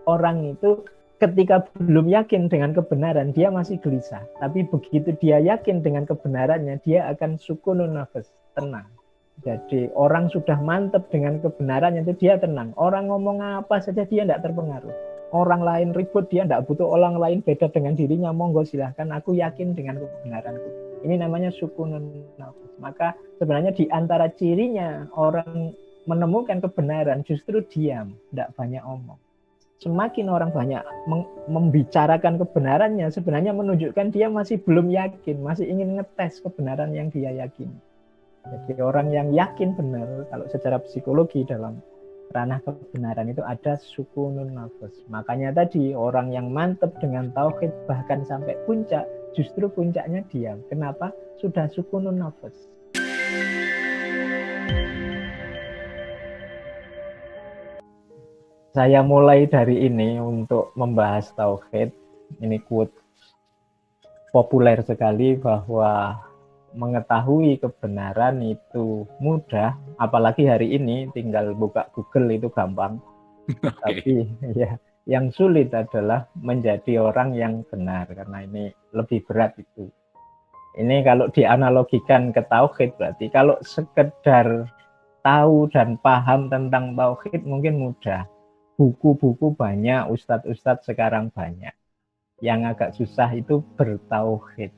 orang itu ketika belum yakin dengan kebenaran, dia masih gelisah. Tapi begitu dia yakin dengan kebenarannya, dia akan sukunun nafas, tenang. Jadi orang sudah mantap dengan kebenarannya itu dia tenang. Orang ngomong apa saja dia tidak terpengaruh. Orang lain ribut, dia tidak butuh orang lain beda dengan dirinya. Monggo silahkan, aku yakin dengan kebenaranku. Ini namanya sukunun nafas. Maka sebenarnya di antara cirinya orang menemukan kebenaran justru diam, tidak banyak omong. Semakin orang banyak membicarakan kebenarannya, sebenarnya menunjukkan dia masih belum yakin, masih ingin ngetes kebenaran yang dia yakini. Jadi orang yang yakin benar, kalau secara psikologi dalam ranah kebenaran itu ada sukunun nafas. Makanya tadi orang yang mantap dengan tauhid bahkan sampai puncak, justru puncaknya diam. Kenapa? Sudah sukunun nafas. Saya mulai dari ini untuk membahas tauhid. Ini quote populer sekali bahwa mengetahui kebenaran itu mudah, apalagi hari ini tinggal buka Google itu gampang. Tapi ya, yang sulit adalah menjadi orang yang benar, karena ini lebih berat itu. Ini kalau dianalogikan ke tauhid, berarti kalau sekedar tahu dan paham tentang tauhid mungkin mudah. Buku-buku banyak, ustadz-ustadz sekarang banyak. Yang agak susah itu bertauhid.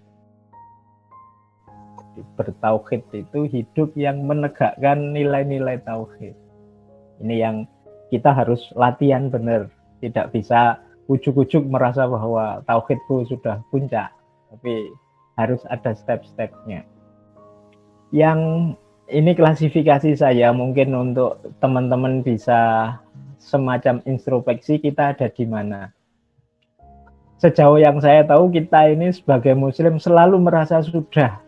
Bertauhid itu hidup yang menegakkan nilai-nilai tauhid. Ini yang kita harus latihan benar. Tidak bisa ujuk-ujuk merasa bahwa tauhidku sudah puncak. Tapi harus ada step-stepnya. Yang ini klasifikasi saya mungkin untuk teman-teman bisa semacam introspeksi kita ada di mana. Sejauh yang saya tahu kita ini sebagai muslim selalu merasa sudah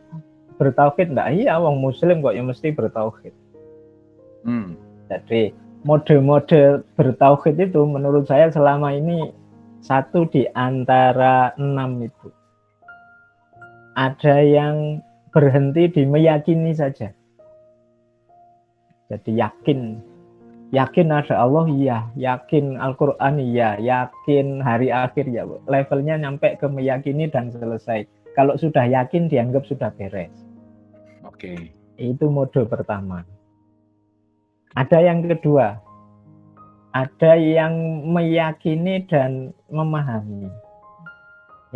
bertauhid. Enggak, iya wong muslim kok yang mesti bertauhid. Jadi mode-mode bertauhid itu menurut saya selama ini satu di antara 6 itu. Ada yang berhenti di meyakini saja. Jadi yakin ada Allah, iya. Yakin Al-Quran, iya. Yakin hari akhir, ya. Levelnya nyampe ke meyakini dan selesai. Kalau sudah yakin, dianggap sudah beres. Oke. Itu mode pertama. Ada yang kedua. Ada yang meyakini dan memahami.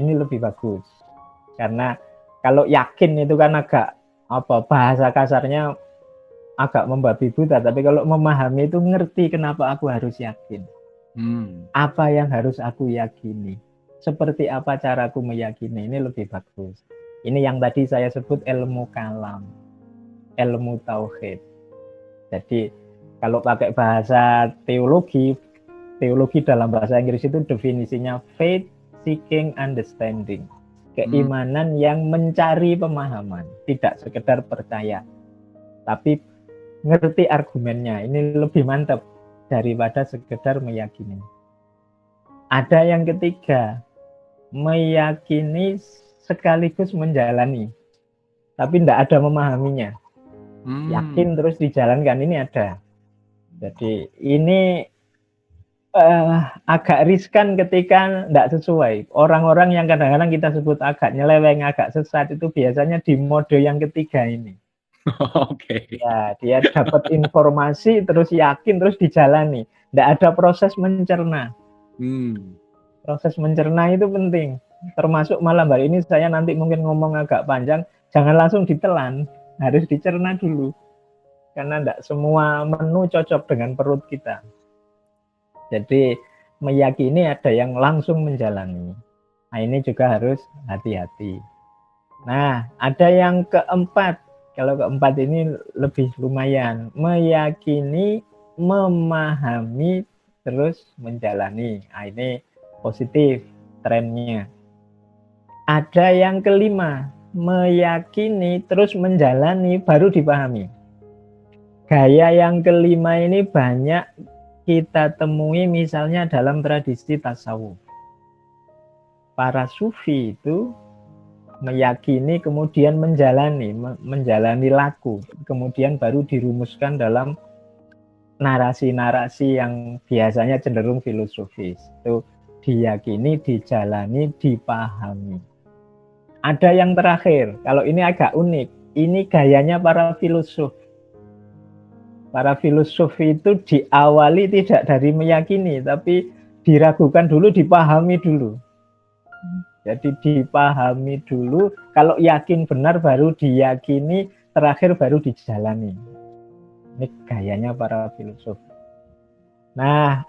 Ini lebih bagus. Karena kalau yakin itu kan agak, bahasa kasarnya agak membabi buta, tapi kalau memahami itu ngerti kenapa aku harus yakin. Apa yang harus aku yakini? Seperti apa caraku meyakini? Ini lebih bagus. Ini yang tadi saya sebut ilmu kalam, ilmu tauhid. Jadi kalau pakai bahasa teologi dalam bahasa Inggris itu definisinya faith seeking understanding. Keimanan yang mencari pemahaman, tidak sekedar percaya, tapi ngerti argumennya. Ini lebih mantap daripada sekedar meyakini. Ada yang ketiga, meyakini sekaligus menjalani, tapi tidak ada memahaminya. Yakin terus dijalankan, ini ada. Jadi ini agak riskan ketika tidak sesuai. Orang-orang yang kadang-kadang kita sebut agak nyeleweng, agak sesat, itu biasanya di mode yang ketiga ini. Ya, dia dapat informasi terus yakin terus dijalani. Tidak ada proses mencerna. Proses mencerna itu penting. Termasuk malam hari ini saya nanti mungkin ngomong agak panjang, jangan langsung ditelan, harus dicerna dulu. Karena tidak semua menu cocok dengan perut kita. Jadi meyakini ada yang langsung menjalani. Nah, ini juga harus hati-hati. Nah, ada yang keempat. Kalau keempat ini lebih lumayan. Meyakini, memahami, terus menjalani. Nah, ini positif trennya. Ada yang kelima. Meyakini, terus menjalani, baru dipahami. Gaya yang kelima ini banyak kita temui misalnya dalam tradisi tasawuf. Para sufi itu meyakini kemudian menjalani laku, kemudian baru dirumuskan dalam narasi-narasi yang biasanya cenderung filosofis. Itu diyakini, dijalani, dipahami. Ada yang terakhir, kalau ini agak unik. Ini gayanya para filosof. Para filosof itu diawali tidak dari meyakini, tapi diragukan dulu, dipahami dulu. Jadi dipahami dulu, kalau yakin benar baru diyakini, terakhir baru dijalani. Ini gayanya para filosof. Nah,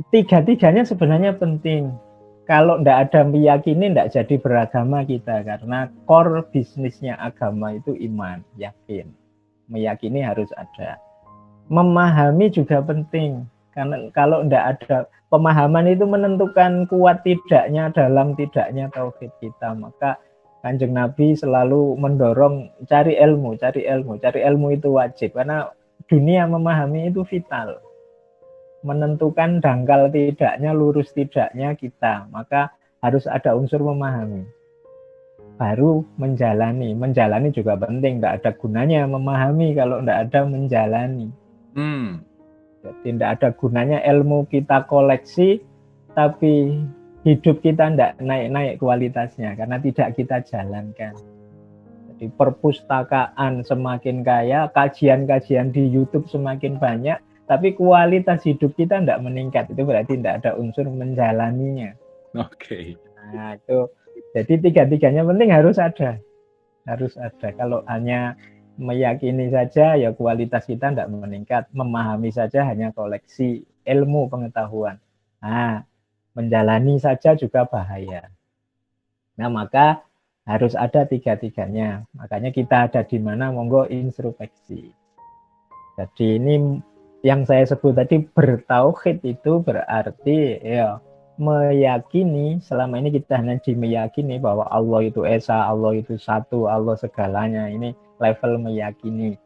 tiga-tiganya sebenarnya penting. Kalau tidak ada meyakini, tidak jadi beragama kita. Karena core bisnisnya agama itu iman, yakin. Meyakini harus ada. Memahami juga penting. Karena kalau tidak ada pemahaman itu menentukan kuat tidaknya, dalam tidaknya tauhid kita. Maka Kanjeng Nabi selalu mendorong cari ilmu, cari ilmu. Cari ilmu itu wajib. Karena dunia memahami itu vital. Menentukan dangkal tidaknya, lurus tidaknya kita. Maka harus ada unsur memahami. Baru menjalani. Menjalani juga penting. Tidak ada gunanya memahami kalau tidak ada menjalani. Jadi tidak ada gunanya ilmu kita koleksi, tapi hidup kita tidak naik-naik kualitasnya. Karena tidak kita jalankan. Jadi perpustakaan semakin kaya, kajian-kajian di YouTube semakin banyak, tapi kualitas hidup kita tidak meningkat. Itu berarti tidak ada unsur menjalaninya. Oke. Nah, itu jadi tiga-tiganya penting, harus ada. Harus ada. Kalau hanya meyakini saja, ya kualitas kita tidak meningkat. Memahami saja hanya koleksi ilmu pengetahuan. Nah, menjalani saja juga bahaya. Nah, maka harus ada tiga-tiganya. Makanya kita ada di mana, monggo introspeksi. Jadi ini yang saya sebut tadi, bertauhid itu berarti ya meyakini, selama ini kita hanya meyakini bahwa Allah itu esa, Allah itu satu, Allah segalanya. Ini level meyakini.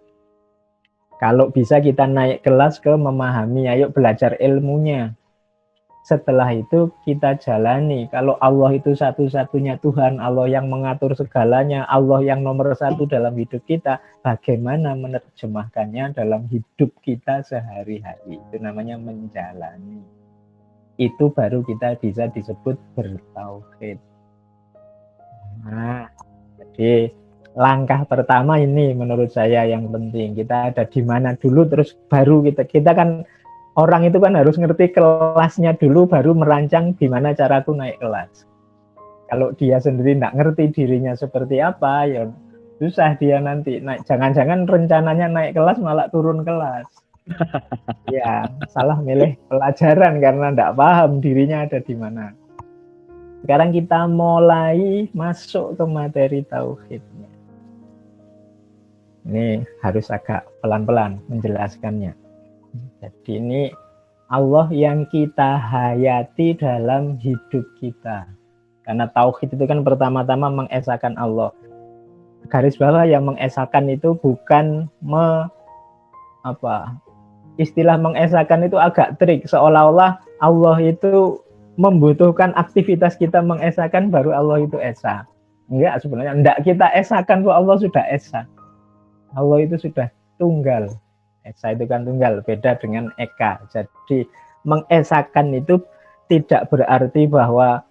Kalau bisa kita naik kelas ke memahami, ayo belajar ilmunya. Setelah itu kita jalani. Kalau Allah itu satu-satunya Tuhan, Allah yang mengatur segalanya, Allah yang nomor satu dalam hidup kita, bagaimana menerjemahkannya dalam hidup kita sehari-hari? Itu namanya menjalani. Itu baru kita bisa disebut bertauhid. Nah, jadi langkah pertama ini menurut saya yang penting. Kita ada di mana dulu, terus baru kita kan orang itu kan harus ngerti kelasnya dulu, baru merancang gimana caraku naik kelas. Kalau dia sendiri tidak ngerti dirinya seperti apa, ya susah dia nanti naik. Jangan-jangan rencananya naik kelas malah turun kelas. Ya, salah milih pelajaran karena tidak paham dirinya ada di mana. Sekarang kita mulai masuk ke materi tauhidnya. Ini harus agak pelan-pelan menjelaskannya. Jadi ini Allah yang kita hayati dalam hidup kita. Karena tauhid itu kan pertama-tama mengesahkan Allah. Garis bawah, yang mengesahkan itu bukan istilah mengesahkan itu agak trik, seolah-olah Allah itu membutuhkan aktivitas kita mengesahkan baru Allah itu esa. Enggak, sebenarnya enggak kita esahkan bahwa Allah sudah esa. Allah itu sudah tunggal. Esa itu kan tunggal, beda dengan eka. Jadi mengesahkan itu tidak berarti bahwa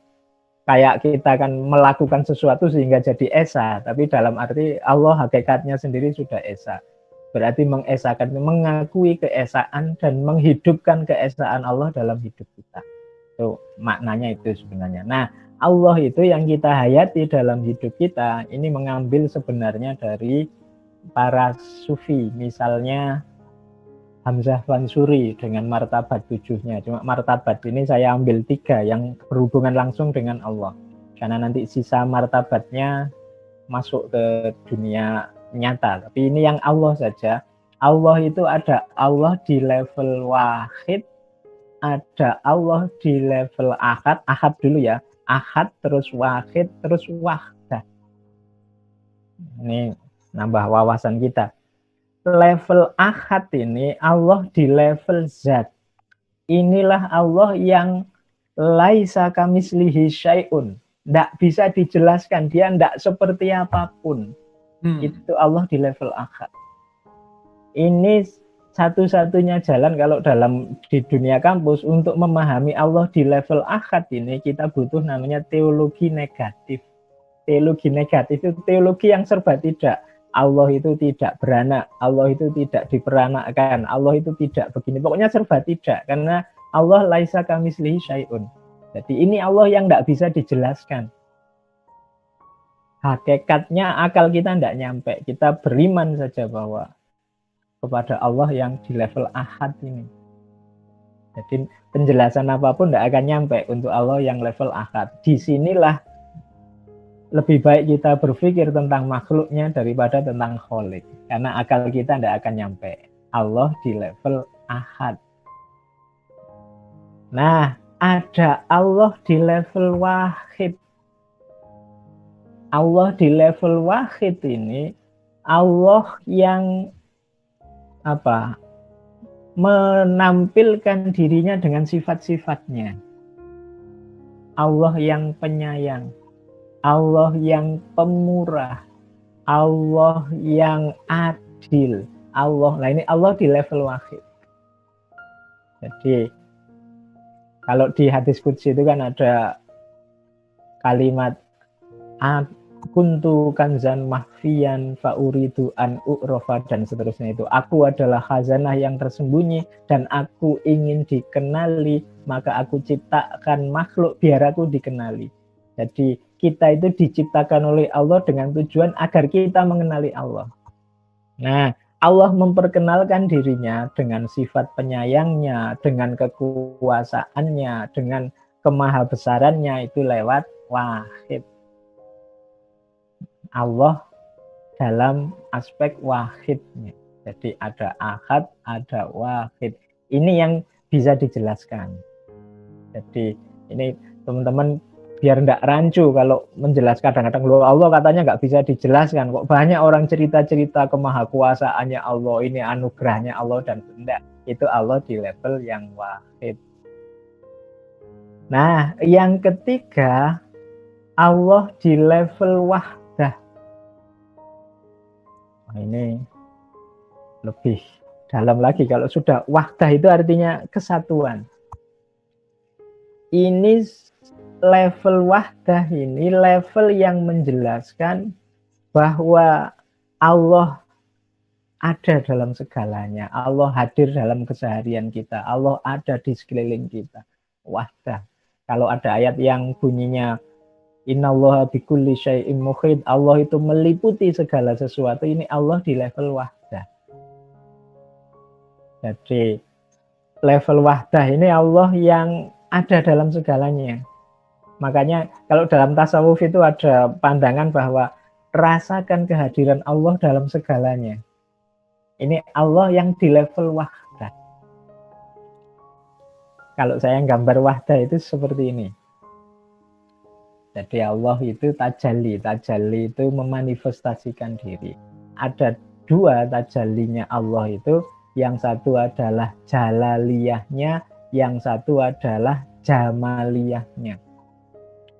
kayak kita kan melakukan sesuatu sehingga jadi esa, tapi dalam arti Allah hakikatnya sendiri sudah esa. Berarti mengesahkan itu mengakui keesaan dan menghidupkan keesaan Allah dalam hidup kita. Itu maknanya itu sebenarnya. Nah, Allah itu yang kita hayati dalam hidup kita, ini mengambil sebenarnya dari para sufi. Misalnya Hamzah Wansuri dengan martabat 7-nya. Cuma martabat ini saya ambil 3 yang berhubungan langsung dengan Allah. Karena nanti sisa martabatnya masuk ke dunia nyata. Tapi ini yang Allah saja. Allah itu ada Allah di level wahid, ada Allah di level ahad. Ahad dulu ya. Ahad, terus wahid, terus wahdah. Ini nambah wawasan kita. Level ahad ini Allah di level zat. Inilah Allah yang laisa kamislihi syai'un. Tidak bisa dijelaskan, dia tidak seperti apapun. Itu Allah di level ahad. Ini satu-satunya jalan kalau dalam di dunia kampus untuk memahami Allah di level ahad ini, kita butuh namanya teologi negatif. Teologi negatif itu teologi yang serba tidak. Allah itu tidak beranak, Allah itu tidak diperanakkan, Allah itu tidak begini. Pokoknya serba tidak, karena Allah laisa kamitslihi syai'un. Jadi ini Allah yang tidak bisa dijelaskan. Hakikatnya akal kita tidak nyampe. Kita beriman saja bahwa kepada Allah yang di level ahad ini. Jadi penjelasan apapun tidak akan nyampe untuk Allah yang level ahad. Disinilah lebih baik kita berpikir tentang makhluknya daripada tentang kholik. Karena akal kita tidak akan nyampe. Allah di level ahad. Nah, ada Allah di level wahid. Allah di level wahid ini, Allah yang menampilkan dirinya dengan sifat-sifatnya. Allah yang penyayang, Allah yang pemurah, Allah yang adil. Nah ini Allah di level wahid. Jadi kalau di hadis qudsi itu kan ada kalimat kuntu kanzan mahfiyan fauridu an u'rofa dan seterusnya itu. Aku adalah khazanah yang tersembunyi dan aku ingin dikenali, maka aku ciptakan makhluk biar aku dikenali. Jadi kita itu diciptakan oleh Allah dengan tujuan agar kita mengenali Allah. Nah, Allah memperkenalkan dirinya dengan sifat penyayangnya, dengan kekuasaannya, dengan kemahabesarannya itu lewat wahid. Allah dalam aspek wahidnya. Jadi ada ahad, ada wahid. Ini yang bisa dijelaskan. Jadi ini teman-teman biar tidak rancu kalau menjelaskan. Kadang-kadang Allah katanya nggak bisa dijelaskan. Kok banyak orang cerita-cerita kemahakuasaannya Allah, ini anugerahnya Allah dan tidak. Itu Allah di level yang wahid. Nah, yang ketiga, Allah di level wahdah. Nah, ini lebih dalam lagi. Kalau sudah wahdah itu artinya kesatuan. Ini level wahdah ini level yang menjelaskan bahwa Allah ada dalam segalanya. Allah hadir dalam keseharian kita. Allah ada di sekeliling kita. Wahdah. Kalau ada ayat yang bunyinya innallaha bikulli syai'in muhit, Allah itu meliputi segala sesuatu. Ini Allah di level wahdah. Jadi level wahdah ini Allah yang ada dalam segalanya. Makanya kalau dalam tasawuf itu ada pandangan bahwa rasakan kehadiran Allah dalam segalanya. Ini Allah yang di level wahdah. Kalau saya gambar wahdah itu seperti ini. Jadi Allah itu tajalli. Tajalli itu memanifestasikan diri. Ada dua tajallinya Allah itu. Yang satu adalah jalaliyahnya, yang satu adalah jamaliyahnya.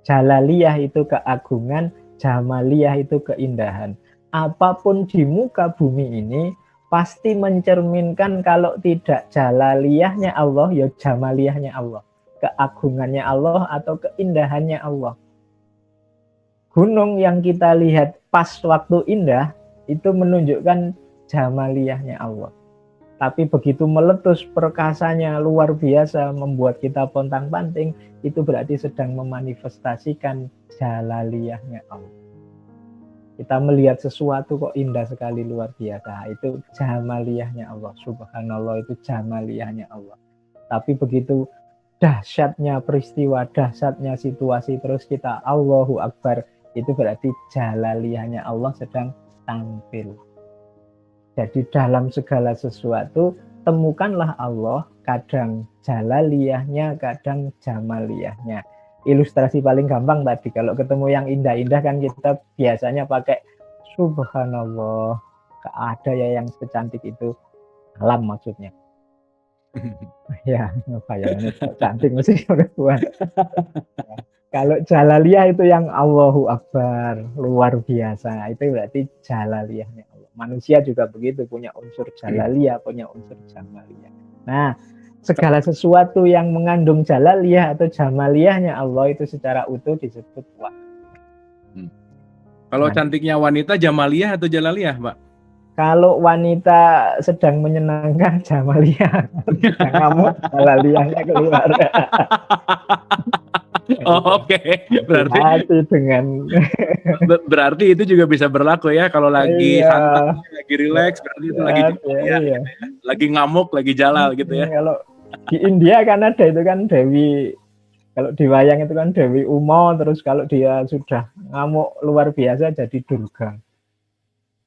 Jalaliyah itu keagungan, jamaliyah itu keindahan. Apapun di muka bumi ini pasti mencerminkan kalau tidak jalaliyahnya Allah, ya jamaliyahnya Allah. Keagungannya Allah atau keindahannya Allah. Gunung yang kita lihat pas waktu indah, itu menunjukkan jamaliyahnya Allah. Tapi begitu meletus perkasanya luar biasa, membuat kita pontang-panting, itu berarti sedang memanifestasikan jalaliyahnya Allah. Kita melihat sesuatu kok indah sekali, luar biasa, itu jamaliyahnya Allah. Subhanallah, itu jamaliyahnya Allah. Tapi begitu dahsyatnya peristiwa, dahsyatnya situasi, terus kita Allahu Akbar, itu berarti jalaliyahnya Allah sedang tampil. Jadi dalam segala sesuatu, temukanlah Allah, kadang jalaliyahnya, kadang jamaliyahnya. Ilustrasi paling gampang tadi, kalau ketemu yang indah-indah kan kita biasanya pakai subhanallah, ada ya yang secantik itu, alam maksudnya. Ya, bayangannya cantik mesti udah buat. Kalau jalaliyah itu yang Allahu Akbar, luar biasa, itu berarti jalaliyahnya Allah. Manusia juga begitu, punya unsur jalaliyah, punya unsur jamaliyah. Nah, segala sesuatu yang mengandung jalaliyah atau jamaliyahnya Allah itu secara utuh disebut wah. Kalau cantiknya wanita jamaliyah atau jalaliyah, Pak? Kalau wanita sedang menyenangkan jamaliyah, sedang ngamuk jalaliyahnya keluar. Oh, oke. Berarti itu juga bisa berlaku ya, kalau lagi santai, lagi rileks, berarti itu lagi jamaliyah, gitu ya. Lagi ngamuk, lagi jalal gitu ya. Kalau di India kan ada itu kan Dewi, kalau di wayang itu kan Dewi Uma, terus kalau dia sudah ngamuk luar biasa jadi Durga.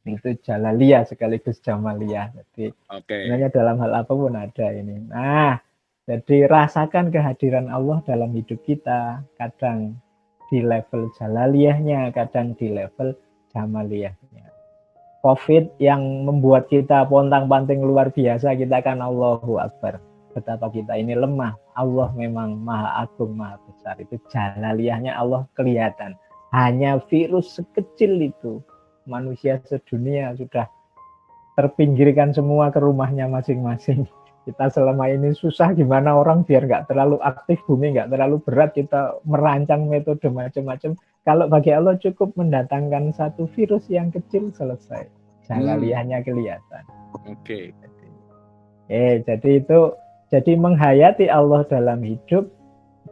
Itu jalaliyah sekaligus jamaliyah. Jadi sebenarnya dalam hal apapun ada ini. Nah, jadi rasakan kehadiran Allah dalam hidup kita, kadang di level jalaliyahnya, kadang di level jamaliyahnya. COVID yang membuat kita pontang-panting luar biasa, kita kan Allahu Akbar. Betapa kita ini lemah. Allah memang maha agung, maha besar. Itu jalaliyahnya Allah kelihatan. Hanya virus sekecil itu, manusia sedunia sudah terpinggirkan semua ke rumahnya masing-masing. Kita selama ini susah gimana orang biar nggak terlalu aktif, bumi nggak terlalu berat, kita merancang metode macam-macam. Kalau bagi Allah cukup mendatangkan satu virus yang kecil, selesai. Jalaliyahnya kelihatan. Oke. Jadi itu, jadi menghayati Allah dalam hidup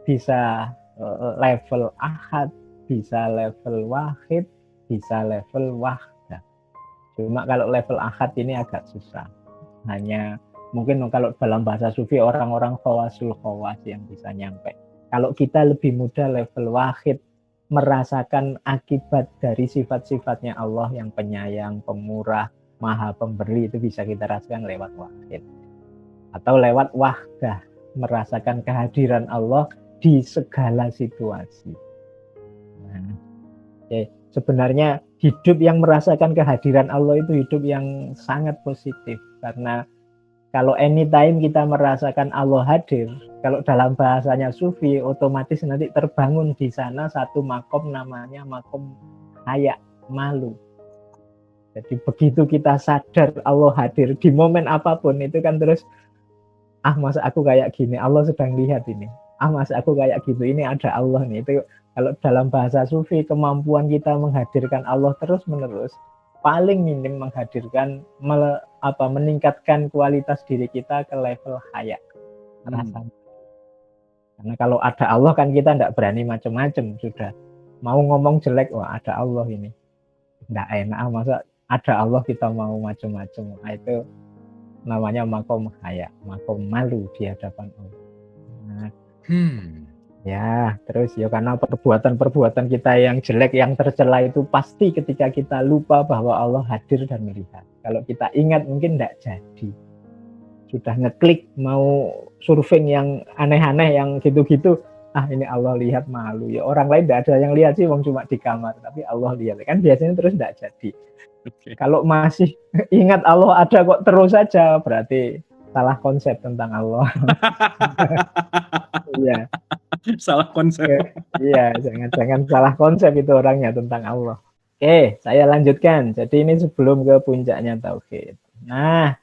bisa level ahad, bisa level wahid, bisa level wahdah. Cuma kalau level ahad ini agak susah. Hanya mungkin kalau dalam bahasa sufi orang-orang khawasul khawas yang bisa nyampe. Kalau kita lebih mudah level wahid, merasakan akibat dari sifat-sifatnya Allah yang penyayang, pemurah, maha pemberi, itu bisa kita rasakan lewat wahid. Atau lewat wahdah, merasakan kehadiran Allah di segala situasi. Sebenarnya hidup yang merasakan kehadiran Allah itu hidup yang sangat positif, karena kalau anytime kita merasakan Allah hadir, kalau dalam bahasanya sufi, otomatis nanti terbangun di sana satu makom namanya makom haya, malu. Jadi begitu kita sadar Allah hadir di momen apapun, itu kan terus, masa aku kayak gini, Allah sedang lihat ini. Masa aku kayak gitu, ini ada Allah nih. Itu kalau dalam bahasa sufi, kemampuan kita menghadirkan Allah terus-menerus, paling minim menghadirkan, meningkatkan kualitas diri kita ke level haya. Rasanya. Karena kalau ada Allah kan kita tidak berani macam-macam, sudah. Mau ngomong jelek, wah ada Allah ini. Tidak enak, masa ada Allah kita mau macam-macam. Nah, itu namanya makom haya, makom malu di hadapan Allah. Nah, ya, terus ya karena perbuatan-perbuatan kita yang jelek, yang tercela itu pasti ketika kita lupa bahwa Allah hadir dan melihat. Kalau kita ingat mungkin tidak jadi. Sudah ngeklik mau surfing yang aneh-aneh, yang gitu-gitu, ini Allah lihat, malu. Ya orang lain tidak ada yang lihat sih, wong cuma di kamar, tapi Allah lihat. Kan biasanya terus tidak jadi. Kalau masih ingat Allah ada kok terus saja, berarti salah konsep tentang Allah. Iya. Salah konsep. Iya, jangan salah konsep itu orangnya tentang Allah. Oke, saya lanjutkan. Jadi ini sebelum ke puncaknya tauhid. Nah,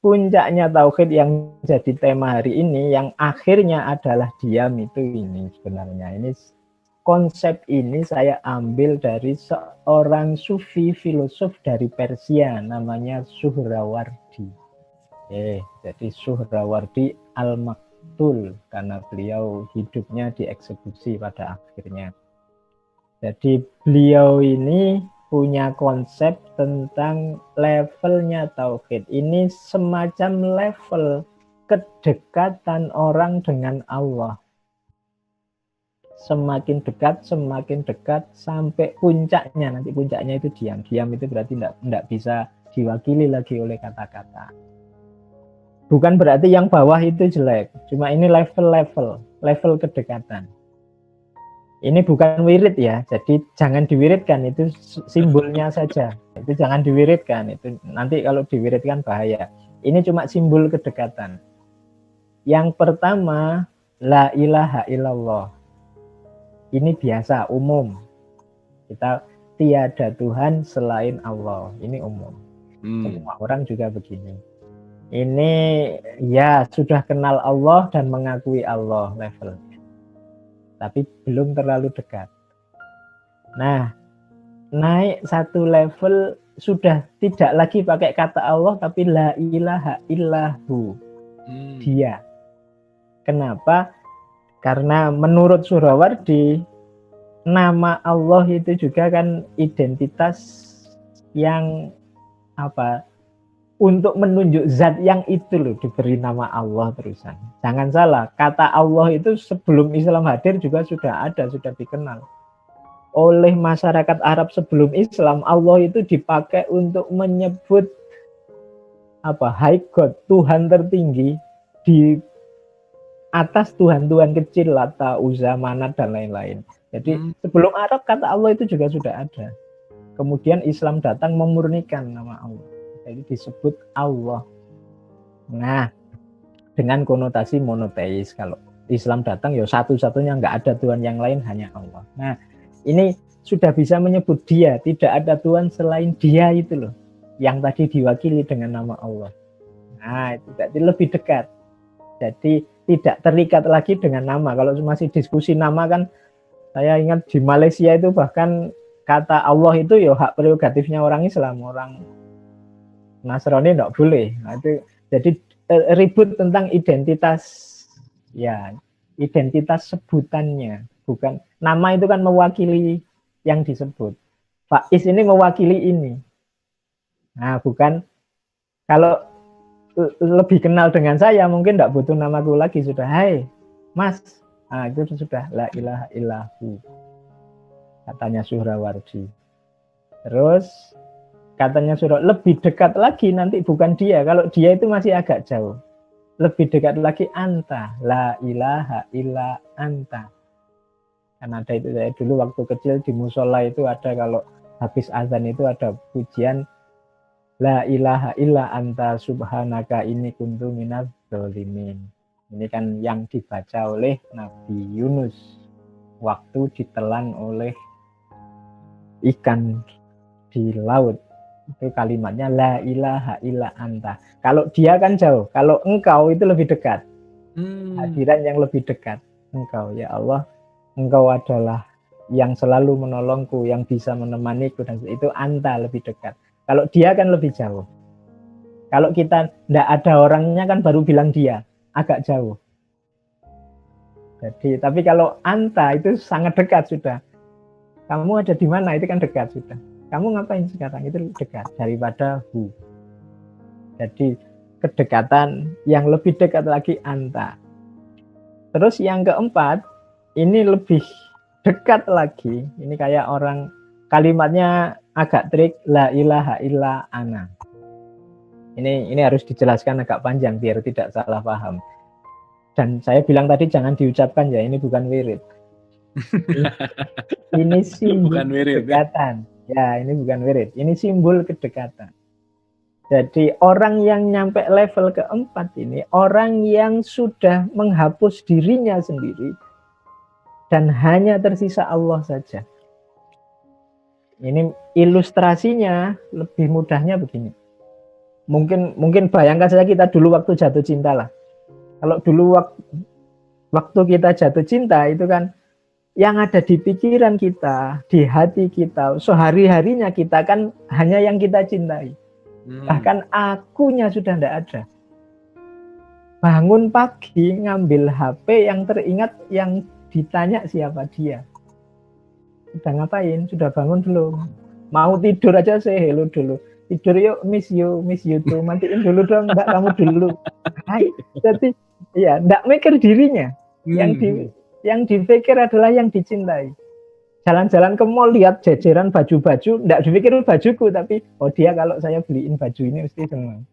puncaknya tauhid yang jadi tema hari ini, yang akhirnya adalah diam, itu ini sebenarnya. Ini konsep ini saya ambil dari seorang sufi filosof dari Persia, namanya Suhrawardi. Jadi Suhrawardi al-Maktul, karena beliau hidupnya dieksekusi pada akhirnya. Jadi beliau ini punya konsep tentang levelnya tauhid. Ini semacam level kedekatan orang dengan Allah. Semakin dekat sampai puncaknya. Nanti puncaknya itu diam. Diam itu berarti tidak bisa diwakili lagi oleh kata-kata. Bukan berarti yang bawah itu jelek. Cuma ini level kedekatan. Ini bukan wirid ya. Jadi jangan diwiridkan, itu simbolnya saja. Itu jangan diwiridkan. Itu nanti kalau diwiridkan bahaya. Ini cuma simbol kedekatan. Yang pertama, la ilaha illallah. Ini biasa, umum. Kita tiada Tuhan selain Allah. Ini umum. Semua orang juga begini. Ini ya sudah kenal Allah dan mengakui Allah levelnya, tapi belum terlalu dekat. Nah, naik satu level sudah tidak lagi pakai kata Allah, tapi la ilaha illahu, dia. Kenapa? Karena menurut Suhrawardi, nama Allah itu juga kan identitas yang untuk menunjuk zat yang itu loh, diberi nama Allah terusan. Jangan salah, kata Allah itu sebelum Islam hadir juga sudah ada, sudah dikenal oleh masyarakat Arab sebelum Islam. Allah itu dipakai untuk menyebut high God, Tuhan tertinggi di atas Tuhan-Tuhan kecil, Lata, Uzza, Manat dan lain-lain. Jadi sebelum Arab kata Allah itu juga sudah ada. Kemudian Islam datang memurnikan nama Allah. Jadi disebut Allah. Nah, dengan konotasi monoteis. Kalau Islam datang ya satu-satunya, nggak ada Tuhan yang lain, hanya Allah. Nah, ini sudah bisa menyebut dia, tidak ada Tuhan selain dia itu loh, yang tadi diwakili dengan nama Allah. Nah, itu jadi lebih dekat. Jadi tidak terikat lagi dengan nama. Kalau masih diskusi nama kan, saya ingat di Malaysia itu bahkan kata Allah itu ya hak prerogatifnya orang Islam, orang Nasrani tidak boleh. Nah, itu jadi ribut tentang identitas, ya identitas sebutannya, bukan nama itu kan mewakili yang disebut. Faiz ini mewakili ini. Nah, bukan kalau lebih kenal dengan saya mungkin tidak butuh namaku lagi, sudah hai Mas. Nah, itu sudah la ilaha illahu, katanya Suhrawardi. Terus katanya lebih dekat lagi nanti bukan dia. Kalau dia itu masih agak jauh. Lebih dekat lagi anta, la ilaha illa anta. Karena ada itu, saya dulu waktu kecil di musola itu ada, kalau habis azan itu ada pujian la ilaha illa anta subhanaka inni kuntu minadz dzalimin. Ini kan yang dibaca oleh Nabi Yunus waktu ditelan oleh ikan di laut. Itu kalimatnya la ilaha illa anta. Kalau dia kan jauh, kalau engkau itu lebih dekat. Hadiran yang lebih dekat. Engkau, ya Allah, engkau adalah yang selalu menolongku, yang bisa menemaniku, dan itu anta lebih dekat. Kalau dia kan lebih jauh. Kalau kita tidak ada orangnya kan baru bilang dia, agak jauh. Jadi, tapi kalau anta itu sangat dekat sudah. Kamu ada di mana itu kan dekat sudah. Kamu ngapain sekarang itu dekat daripada hu. Jadi kedekatan yang lebih dekat lagi anta. Terus yang keempat, ini lebih dekat lagi. Ini kayak orang kalimatnya agak trik, la ilaha illa ana. Ini harus dijelaskan agak panjang biar tidak salah paham. Dan saya bilang tadi jangan diucapkan ya, ini bukan wirid. Ini simbol kedekatan. Ya, ini bukan wirid. Ini simbol kedekatan. Jadi orang yang nyampe level keempat ini, orang yang sudah menghapus dirinya sendiri dan hanya tersisa Allah saja. Ini ilustrasinya lebih mudahnya begini. Mungkin bayangkan saja kita dulu waktu jatuh cinta lah. Kalau dulu waktu kita jatuh cinta itu kan yang ada di pikiran kita, di hati kita, sehari-harinya kita kan hanya yang kita cintai. Bahkan akunya sudah tidak ada. Bangun pagi ngambil HP yang teringat yang ditanya siapa dia. Sudah ngapain? Sudah bangun belum? Mau tidur aja say hello dulu. Tidur yuk, miss you too. Matiin dulu dong, enggak kamu dulu. Hai. Jadi ya, enggak mikir dirinya. Yang dipikir adalah yang dicintai. Jalan-jalan ke mall lihat jajaran baju-baju, enggak dipikir bajuku, tapi oh dia kalau saya beliin baju ini mesti senang.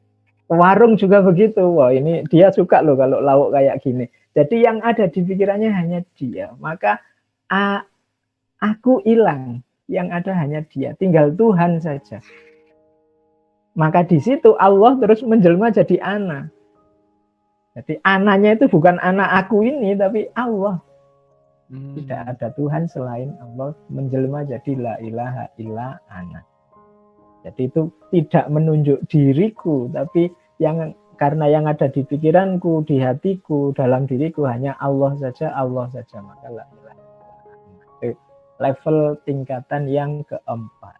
Ke warung juga begitu. Wah, ini dia suka loh kalau lauk kayak gini. Jadi yang ada di pikirannya hanya dia. Maka aku hilang, yang ada hanya dia. Tinggal Tuhan saja. Maka di situ Allah terus menjelma jadi ana. Jadi ananya itu bukan anak aku ini, tapi Allah. Tidak ada Tuhan selain Allah, menjelma jadi la ilaha illa ana. Jadi itu tidak menunjuk diriku, tapi karena yang ada di pikiranku, di hatiku, dalam diriku hanya Allah saja, maka la ilaha illallah. Level tingkatan yang keempat.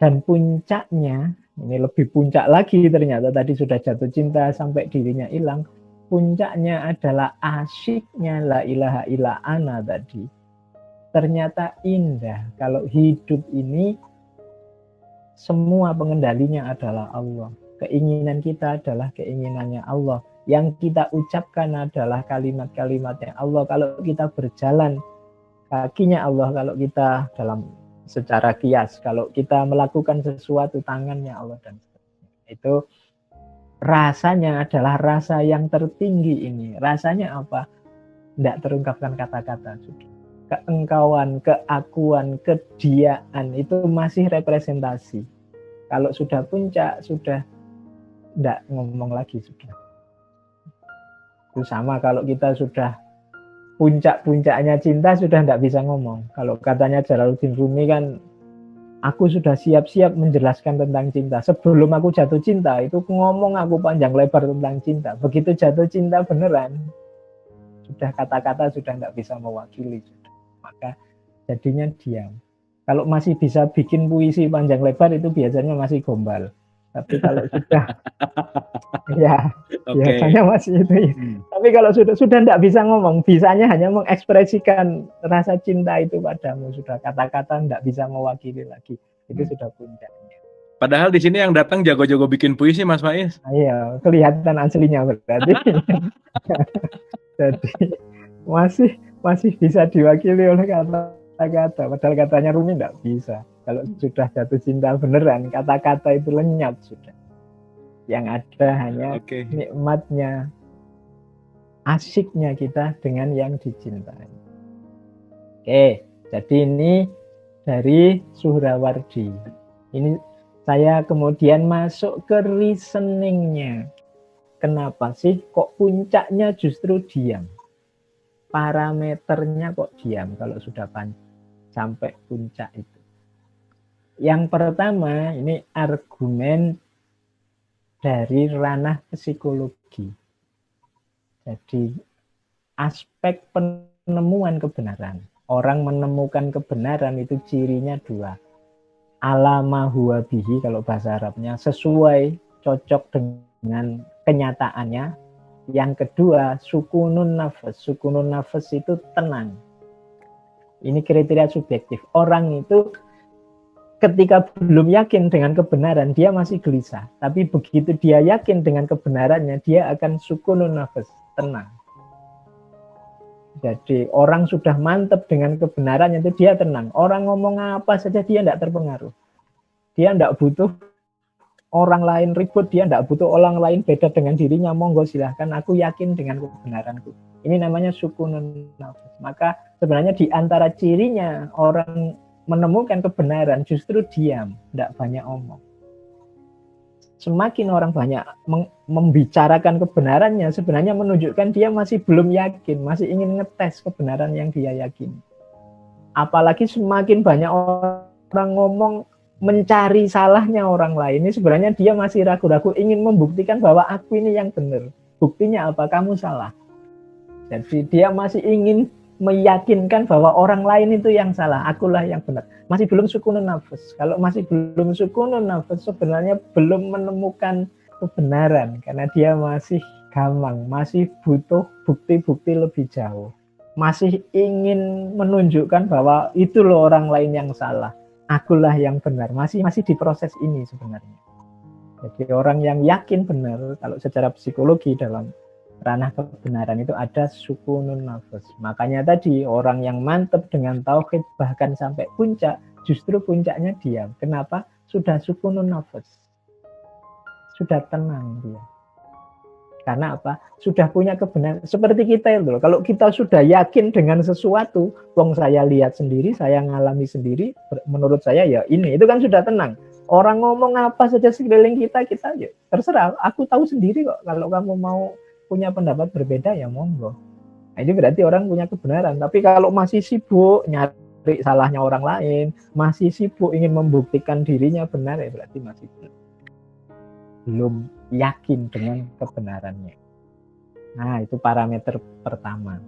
Dan puncaknya, ini lebih puncak lagi ternyata, tadi sudah jatuh cinta sampai dirinya hilang. Puncaknya adalah asyiknya la ilaha illa ana tadi. Ternyata indah kalau hidup ini semua pengendalinya adalah Allah. Keinginan kita adalah keinginannya Allah. Yang kita ucapkan adalah kalimat-kalimatnya Allah. Kalau kita berjalan, kakinya Allah. Kalau kita dalam secara kias, kalau kita melakukan sesuatu, tangannya Allah dan sebagainya. Itu rasanya adalah rasa yang tertinggi ini. Rasanya apa? Tidak terungkapkan kata-kata. Keengkauan, keakuan, kediaan itu masih representasi. Kalau sudah puncak, sudah tidak ngomong lagi sudah. Itu sama kalau kita sudah puncak-puncaknya cinta, sudah tidak bisa ngomong. Kalau katanya Jalaluddin Rumi kan, aku sudah siap-siap menjelaskan tentang cinta. Sebelum aku jatuh cinta, itu ngomong aku panjang lebar tentang cinta. Begitu jatuh cinta beneran, sudah kata-kata sudah tidak bisa mewakili. Maka jadinya diam. Kalau masih bisa bikin puisi panjang lebar itu biasanya masih gombal. Tapi kalau sudah ya biasanya masih itu ya. Tapi kalau sudah tidak bisa ngomong, bisanya hanya mengekspresikan rasa cinta itu padamu, sudah kata-kata tidak bisa mewakili lagi. Itu sudah puncaknya. Padahal di sini yang datang jago-jago bikin puisi, Mas Faiz. Iya, kelihatan aslinya berarti. Jadi masih bisa diwakili oleh kata-kata. Padahal katanya Rumi tidak bisa. Kalau sudah jatuh cinta beneran, kata-kata itu lenyap sudah. Yang ada hanya nikmatnya, asyiknya kita dengan yang dicintai. Oke, jadi ini dari Suhrawardi. Ini saya kemudian masuk ke reasoningnya. Kenapa sih kok puncaknya justru diam? Parameternya kok diam kalau sudah sampai puncak itu. Yang pertama, ini argumen dari ranah psikologi. Jadi aspek penemuan kebenaran. Orang menemukan kebenaran itu cirinya dua. Alama huwa bihi kalau bahasa Arabnya, sesuai, cocok dengan kenyataannya. Yang kedua, sukunun nafas. Sukunun nafas itu tenang. Ini kriteria subjektif. Orang itu ketika belum yakin dengan kebenaran, dia masih gelisah. Tapi begitu dia yakin dengan kebenarannya, dia akan sukunun nafas, tenang. Jadi orang sudah mantap dengan kebenarannya itu dia tenang. Orang ngomong apa saja dia tidak terpengaruh. Dia tidak butuh orang lain ribut, dia tidak butuh orang lain beda dengan dirinya. Monggo silahkan, aku yakin dengan kebenaranku. Ini namanya sukunun nafas. Maka sebenarnya di antara cirinya orang menemukan kebenaran justru diam, tidak banyak omong. Semakin orang banyak membicarakan kebenarannya, sebenarnya menunjukkan dia masih belum yakin, masih ingin ngetes kebenaran yang dia yakini. Apalagi semakin banyak orang ngomong mencari salahnya orang lain, ini sebenarnya dia masih ragu-ragu, ingin membuktikan bahwa aku ini yang benar. Buktinya apa? Kamu salah. Jadi dia masih ingin meyakinkan bahwa orang lain itu yang salah, akulah yang benar. Masih belum sukunun nafas. Kalau masih belum sukunun nafas, sebenarnya belum menemukan kebenaran, karena dia masih gamang, masih butuh bukti-bukti lebih jauh. Masih ingin menunjukkan bahwa itu loh orang lain yang salah, akulah yang benar. Masih di proses ini sebenarnya. Jadi orang yang yakin benar, kalau secara psikologi dalam ranah kebenaran itu ada sukunun nafas. Makanya tadi orang yang mantap dengan tauhid bahkan sampai puncak, justru puncaknya diam. Kenapa? Sudah sukunun nafas. Sudah tenang dia. Karena apa? Sudah punya kebenaran. Seperti kita itu loh. Kalau kita sudah yakin dengan sesuatu, wong saya lihat sendiri, saya ngalami sendiri, menurut saya ya ini, itu kan sudah tenang. Orang ngomong apa saja sekeliling kita ya terserah. Aku tahu sendiri kok. Kalau kamu mau punya pendapat berbeda ya monggo. Nah, ini berarti orang punya kebenaran. Tapi kalau masih sibuk nyari mencari salahnya orang lain, masih sibuk ingin membuktikan dirinya benar, ya berarti masih belum yakin dengan kebenarannya. Nah, itu parameter pertama.